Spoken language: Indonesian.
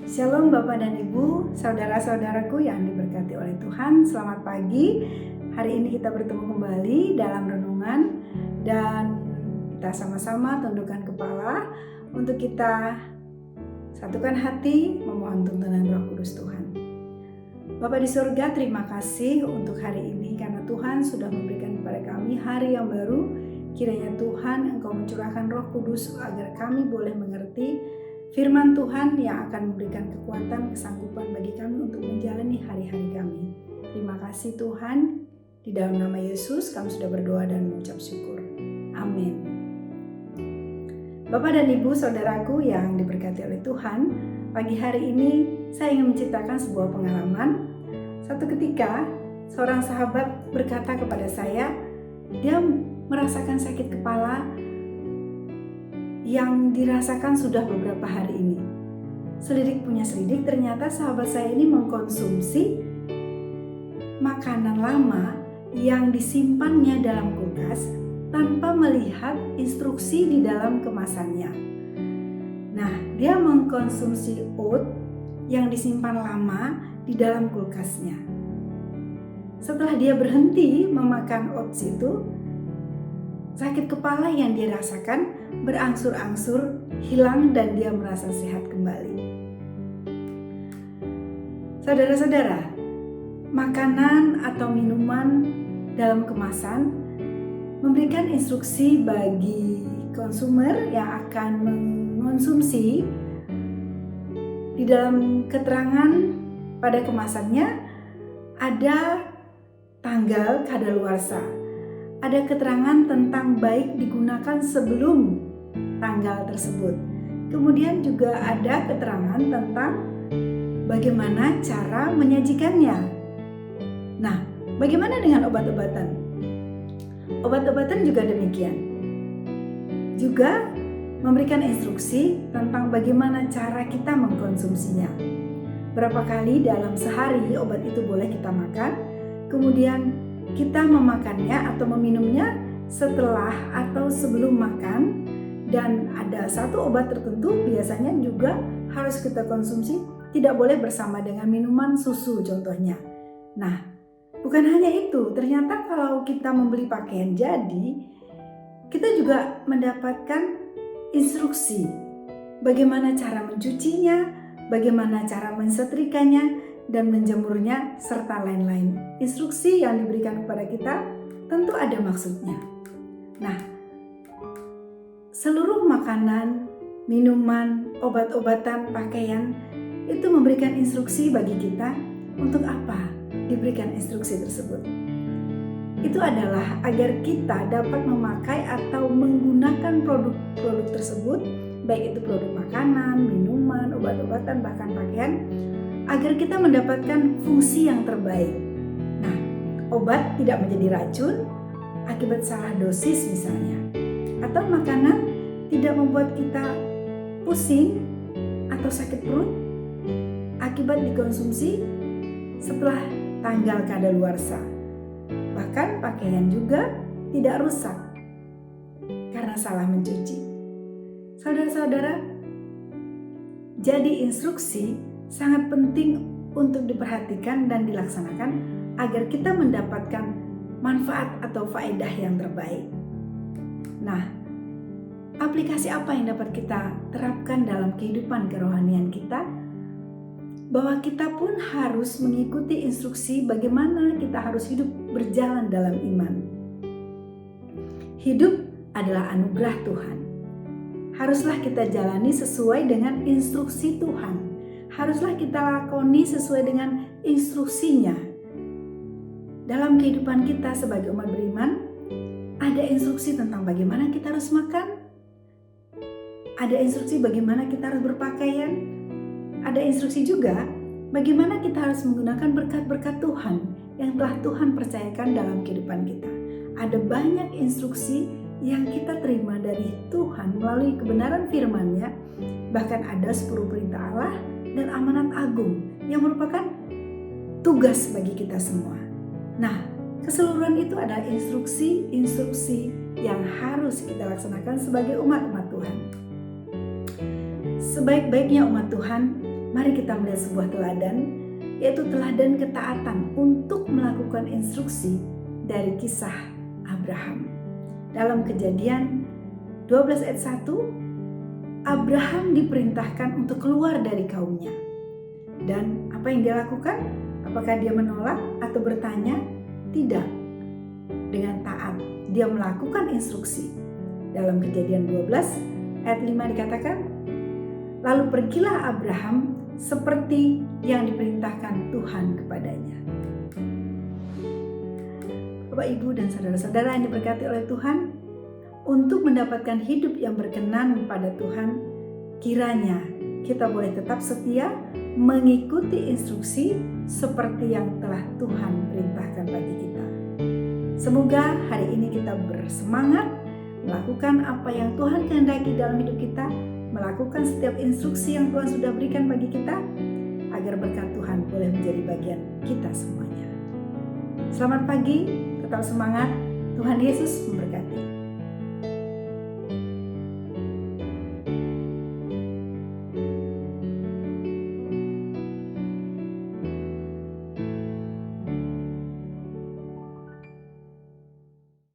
Shalom Bapak dan Ibu, saudara-saudaraku yang diberkati oleh Tuhan. Selamat pagi. Hari ini kita bertemu kembali dalam renungan dan kita sama-sama tundukkan kepala untuk kita satukan hati memohon tuntunan Roh Kudus Tuhan. Bapak di surga, terima kasih untuk hari ini karena Tuhan sudah memberikan kepada kami hari yang baru. Kiranya Tuhan Engkau mencurahkan Roh Kudus agar kami boleh mengerti firman Tuhan yang akan memberikan kekuatan, kesanggupan bagi kami untuk menjalani hari-hari kami. Terima kasih Tuhan, di dalam nama Yesus kami sudah berdoa dan mengucap syukur. Amin. Bapak dan Ibu saudaraku yang diberkati oleh Tuhan, pagi hari ini saya ingin menceritakan sebuah pengalaman. Satu ketika seorang sahabat berkata kepada saya, dia merasakan sakit kepala yang dirasakan sudah beberapa hari ini. Selidik punya selidik, ternyata sahabat saya ini mengkonsumsi makanan lama yang disimpannya dalam kulkas tanpa melihat instruksi di dalam kemasannya. Nah, dia mengkonsumsi oat yang disimpan lama di dalam kulkasnya. Setelah dia berhenti memakan oats itu, sakit kepala yang dia rasakan berangsur-angsur hilang dan dia merasa sehat kembali. Saudara-saudara, makanan atau minuman dalam kemasan memberikan instruksi bagi konsumer yang akan mengonsumsi. Di dalam keterangan pada kemasannya ada tanggal kadaluarsa. Ada keterangan tentang baik digunakan sebelum tanggal tersebut. Kemudian juga ada keterangan tentang bagaimana cara menyajikannya. Nah, bagaimana dengan obat-obatan? Obat-obatan juga demikian. Juga memberikan instruksi tentang bagaimana cara kita mengkonsumsinya. Berapa kali dalam sehari obat itu boleh kita makan, kemudian kita memakannya atau meminumnya setelah atau sebelum makan, dan ada satu obat tertentu biasanya juga harus kita konsumsi, tidak boleh bersama dengan minuman susu contohnya. Nah, bukan hanya itu, ternyata kalau kita membeli pakaian jadi, kita juga mendapatkan instruksi bagaimana cara mencucinya, bagaimana cara mensetrikanya dan menjemurnya, serta lain-lain. Instruksi yang diberikan kepada kita tentu ada maksudnya. Nah, seluruh makanan, minuman, obat-obatan, pakaian itu memberikan instruksi bagi kita. Untuk apa diberikan instruksi tersebut? Itu adalah agar kita dapat memakai atau menggunakan produk-produk tersebut, baik itu produk makanan, minuman, obat-obatan, bahkan pakaian, agar kita mendapatkan fungsi yang terbaik. Nah, obat tidak menjadi racun akibat salah dosis misalnya, atau makanan tidak membuat kita pusing atau sakit perut akibat dikonsumsi setelah tanggal kadaluarsa. Bahkan pakaian juga tidak rusak karena salah mencuci. Saudara-saudara, jadi instruksi sangat penting untuk diperhatikan dan dilaksanakan agar kita mendapatkan manfaat atau faedah yang terbaik. Nah, aplikasi apa yang dapat kita terapkan dalam kehidupan kerohanian kita? Bahwa kita pun harus mengikuti instruksi bagaimana kita harus hidup berjalan dalam iman. Hidup adalah anugerah Tuhan. Haruslah kita jalani sesuai dengan instruksi Tuhan. Haruslah kita lakoni sesuai dengan instruksinya. Dalam kehidupan kita sebagai umat beriman, ada instruksi tentang bagaimana kita harus makan, ada instruksi bagaimana kita harus berpakaian, ada instruksi juga bagaimana kita harus menggunakan berkat-berkat Tuhan yang telah Tuhan percayakan dalam kehidupan kita. Ada banyak instruksi yang kita terima dari Tuhan melalui kebenaran firman-Nya, bahkan ada 10 perintah Allah dan amanat agung yang merupakan tugas bagi kita semua. Nah, keseluruhan itu adalah instruksi-instruksi yang harus kita laksanakan sebagai umat-umat Tuhan. Sebaik-baiknya umat Tuhan Mari kita melihat sebuah teladan, yaitu teladan ketaatan untuk melakukan instruksi dari kisah Abraham. Dalam Kejadian 12 ayat 1, Abraham diperintahkan untuk keluar dari kaumnya. Dan apa yang dia lakukan? Apakah dia menolak atau bertanya? Tidak. Dengan taat, dia melakukan instruksi. Dalam Kejadian 12 ayat 5 dikatakan, lalu pergilah Abraham seperti yang diperintahkan Tuhan kepadanya. Bapak, Ibu, dan saudara-saudara yang diberkati oleh Tuhan, untuk mendapatkan hidup yang berkenan pada Tuhan, kiranya kita boleh tetap setia mengikuti instruksi seperti yang telah Tuhan perintahkan bagi kita. Semoga hari ini kita bersemangat melakukan apa yang Tuhan kehendaki dalam hidup kita, melakukan setiap instruksi yang Tuhan sudah berikan bagi kita, agar berkat Tuhan boleh menjadi bagian kita semuanya. Selamat pagi, tetap semangat, Tuhan Yesus memberkati.